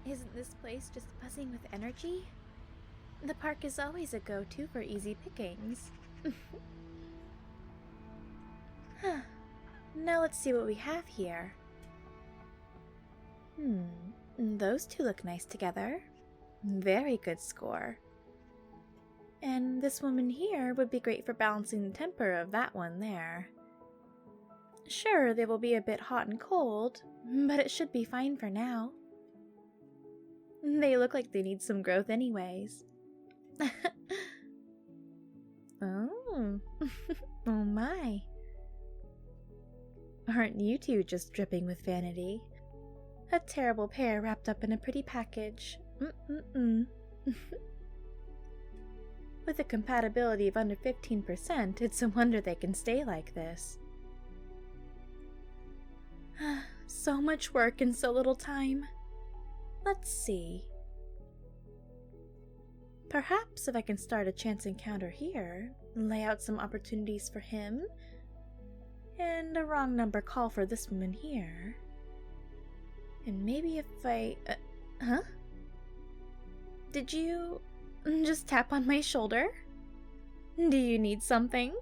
Isn't this place just buzzing with energy? The park is always a go-to for easy pickings. Now let's see what we have here. Those two look nice together. Very good score. And this woman here would be great for balancing the temper of that one there. Sure, they will be a bit hot and cold, but it should be fine for now. They look like they need some growth anyways. Oh. Oh my. Aren't you two just dripping with vanity? A terrible pair wrapped up in a pretty package. With a compatibility of under 15%, it's a wonder they can stay like this. So much work in so little time. Let's see. Perhaps if I can start a chance encounter here, lay out some opportunities for him, and a wrong number call for this woman here. And maybe if I... huh? Did you just tap on my shoulder? Do you need something?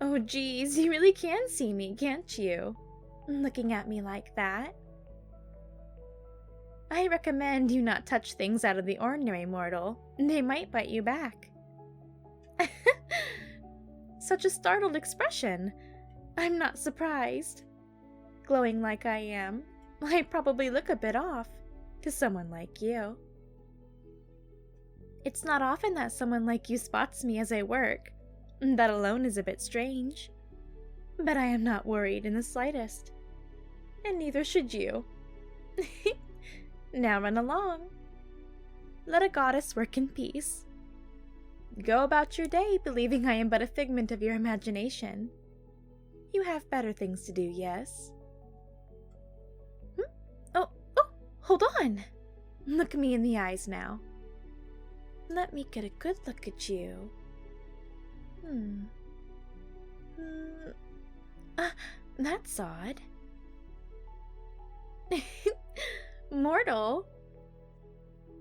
Oh geez, you really can see me, can't you? Looking at me like that. I recommend you not touch things out of the ordinary, mortal. They might bite you back. Such a startled expression. I'm not surprised. Glowing like I am, I probably look a bit off to someone like you. It's not often that someone like you spots me as I work. That alone is a bit strange. But I am not worried in the slightest. And neither should you. Now run along. Let a goddess work in peace. Go about your day believing I am but a figment of your imagination. You have better things to do, yes? Oh, hold on! Look me in the eyes now. Let me get a good look at you. That's odd. Mortal,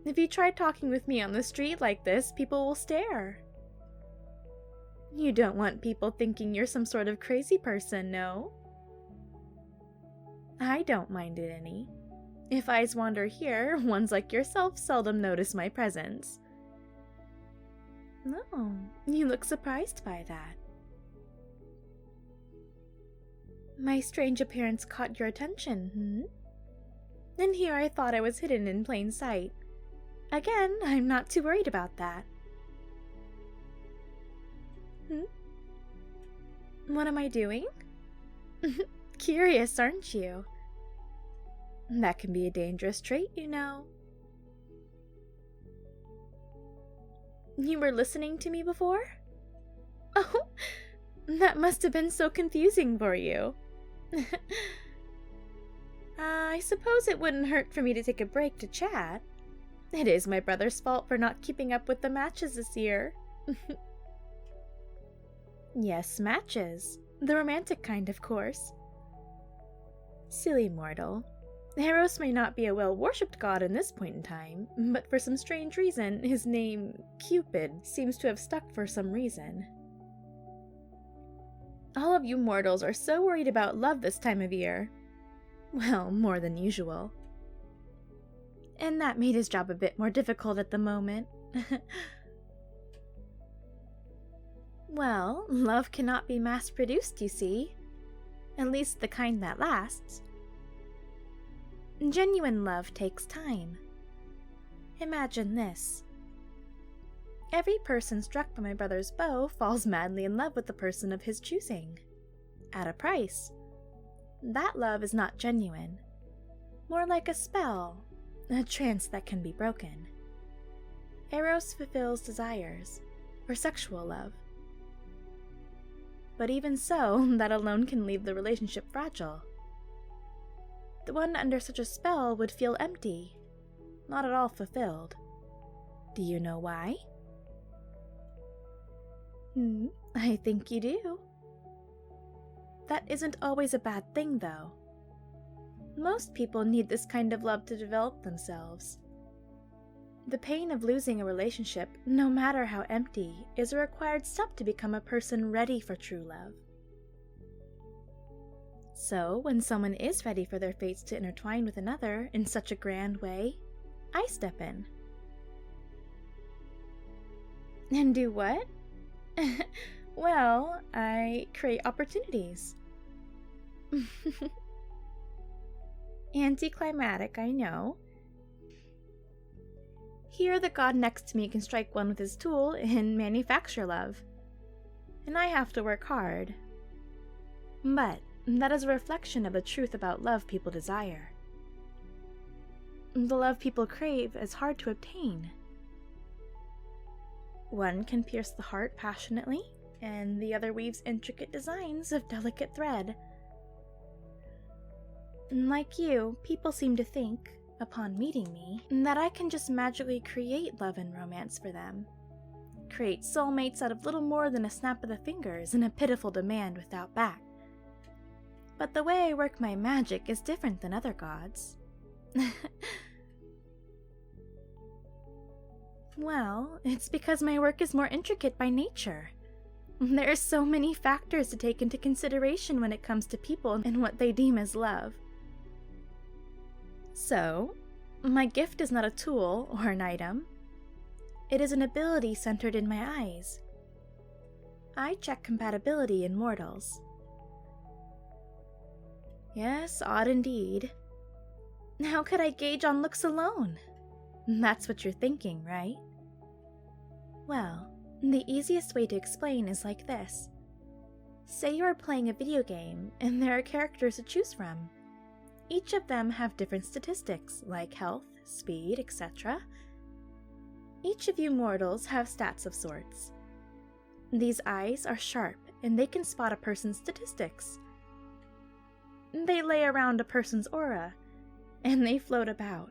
if you try talking with me on the street like this, people will stare. You don't want people thinking you're some sort of crazy person, no? I don't mind it any. If eyes wander here, ones like yourself seldom notice my presence. No, you look surprised by that. My strange appearance caught your attention, And here I thought I was hidden in plain sight. Again, I'm not too worried about that. What am I doing? Curious, aren't you? That can be a dangerous trait, you know. You were listening to me before? Oh, that must have been so confusing for you. I suppose it wouldn't hurt for me to take a break to chat. It is my brother's fault for not keeping up with the matches this year. Yes, matches. The romantic kind, of course. Silly mortal. Eros may not be a well-worshipped god in this point in time, but for some strange reason, his name, Cupid, seems to have stuck for some reason. All of you mortals are so worried about love this time of year. Well, more than usual. And that made his job a bit more difficult at the moment. Well, love cannot be mass-produced, you see. At least the kind that lasts. Genuine love takes time. Imagine this. Every person struck by my brother's bow falls madly in love with the person of his choosing. At a price. That love is not genuine. More like a spell, a trance that can be broken. Eros fulfills desires, for sexual love. But even so, that alone can leave the relationship fragile. The one under such a spell would feel empty, not at all fulfilled. Do you know why? I think you do. That isn't always a bad thing, though. Most people need this kind of love to develop themselves. The pain of losing a relationship, no matter how empty, is a required step to become a person ready for true love. So, when someone is ready for their fates to intertwine with another in such a grand way, I step in. And do what? Well, I create opportunities. Anticlimactic, I know. Here, the god next to me can strike one with his tool and manufacture love. And I have to work hard. But that is a reflection of the truth about love people desire. The love people crave is hard to obtain. One can pierce the heart passionately, and the other weaves intricate designs of delicate thread. Like you, people seem to think, upon meeting me, that I can just magically create love and romance for them. Create soulmates out of little more than a snap of the fingers and a pitiful demand without back. But the way I work my magic is different than other gods. Well, it's because my work is more intricate by nature. There are so many factors to take into consideration when it comes to people and what they deem as love. So, my gift is not a tool or an item. It is an ability centered in my eyes. I check compatibility in mortals. Yes, odd indeed. How could I gauge on looks alone? That's what you're thinking, right? Well, the easiest way to explain is like this. Say you are playing a video game, and there are characters to choose from. Each of them have different statistics, like health, speed, etc. Each of you mortals have stats of sorts. These eyes are sharp, and they can spot a person's statistics. They lay around a person's aura, and they float about.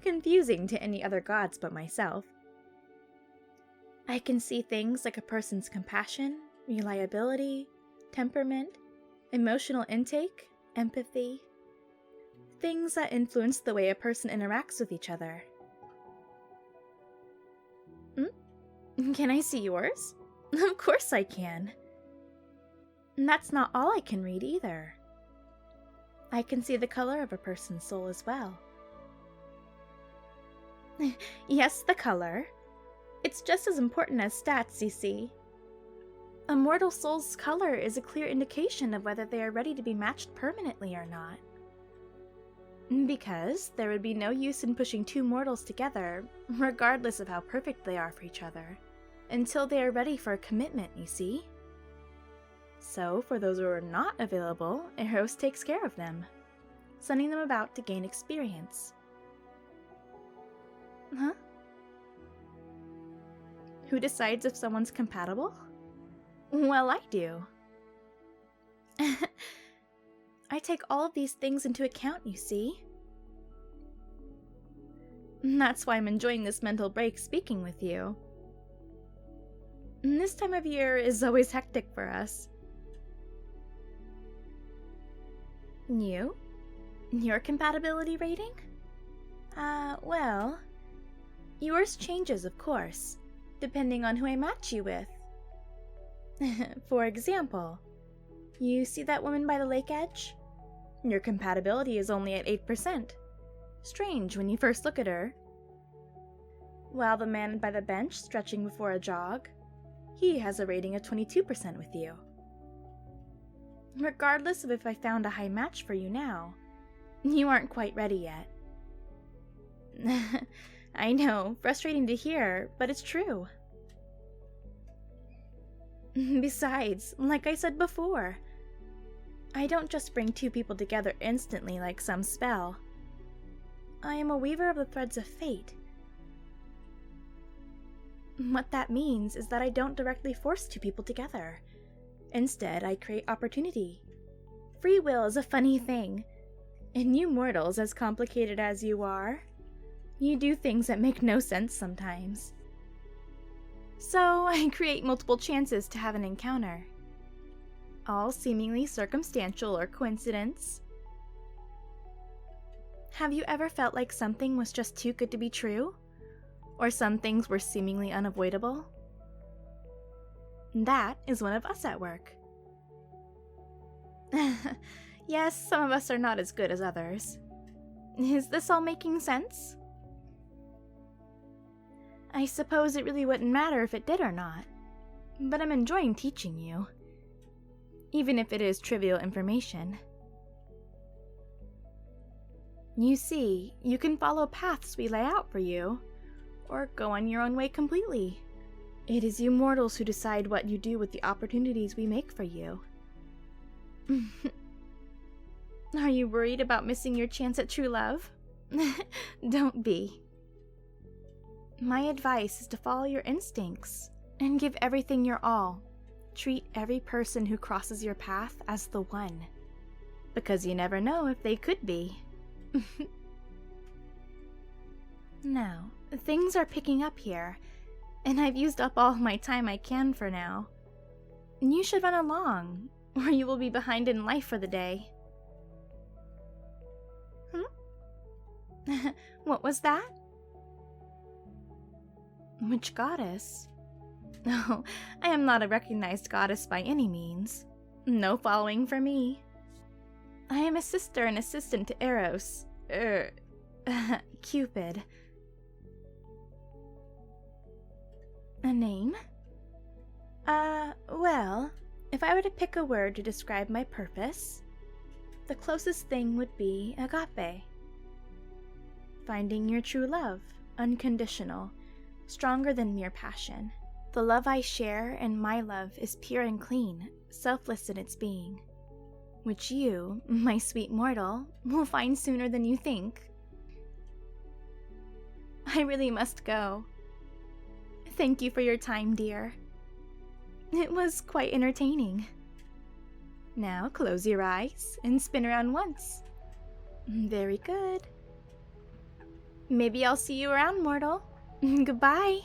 Confusing to any other gods but myself. I can see things like a person's compassion, reliability, temperament, emotional intake, empathy. Things that influence the way a person interacts with each other. Can I see yours? Of course I can. And that's not all I can read either. I can see the color of a person's soul as well. Yes, the color. It's just as important as stats, you see. A mortal soul's color is a clear indication of whether they are ready to be matched permanently or not. Because there would be no use in pushing two mortals together, regardless of how perfect they are for each other, until they are ready for a commitment, you see. So, for those who are not available, Eros takes care of them, sending them about to gain experience. Huh? Who decides if someone's compatible? Well, I do. I take all of these things into account, you see. That's why I'm enjoying this mental break speaking with you. This time of year is always hectic for us. You? Your compatibility rating? Well, yours changes, of course, depending on who I match you with. For example, you see that woman by the lake edge? Your compatibility is only at 8%. Strange when you first look at her. While the man by the bench stretching before a jog, he has a rating of 22% with you. Regardless of if I found a high match for you now, you aren't quite ready yet. I know, frustrating to hear, but it's true. Besides, like I said before, I don't just bring two people together instantly like some spell. I am a weaver of the threads of fate. What that means is that I don't directly force two people together. Instead, I create opportunity. Free will is a funny thing. And you mortals, as complicated as you are, you do things that make no sense sometimes. So I create multiple chances to have an encounter. All seemingly circumstantial or coincidence. Have you ever felt like something was just too good to be true? Or some things were seemingly unavoidable? That is one of us at work. Yes, some of us are not as good as others. Is this all making sense? I suppose it really wouldn't matter if it did or not, but I'm enjoying teaching you, even if it is trivial information. You see, you can follow paths we lay out for you, or go on your own way completely. It is you mortals who decide what you do with the opportunities we make for you. Are you worried about missing your chance at true love? Don't be. My advice is to follow your instincts and give everything your all. Treat every person who crosses your path as the one, because you never know if they could be. Now, things are picking up here, and I've used up all my time I can for now. You should run along, or you will be behind in life for the day. What was that? Which goddess? Oh, I am not a recognized goddess by any means. No following for me. I am a sister and assistant to Eros. Cupid. A name? Well, if I were to pick a word to describe my purpose, the closest thing would be Agape. Finding your true love, unconditional, stronger than mere passion. The love I share and my love is pure and clean, selfless in its being, which you, my sweet mortal, will find sooner than you think. I really must go. Thank you for your time, dear. It was quite entertaining. Now close your eyes and spin around once. Very good. Maybe I'll see you around, mortal. Goodbye.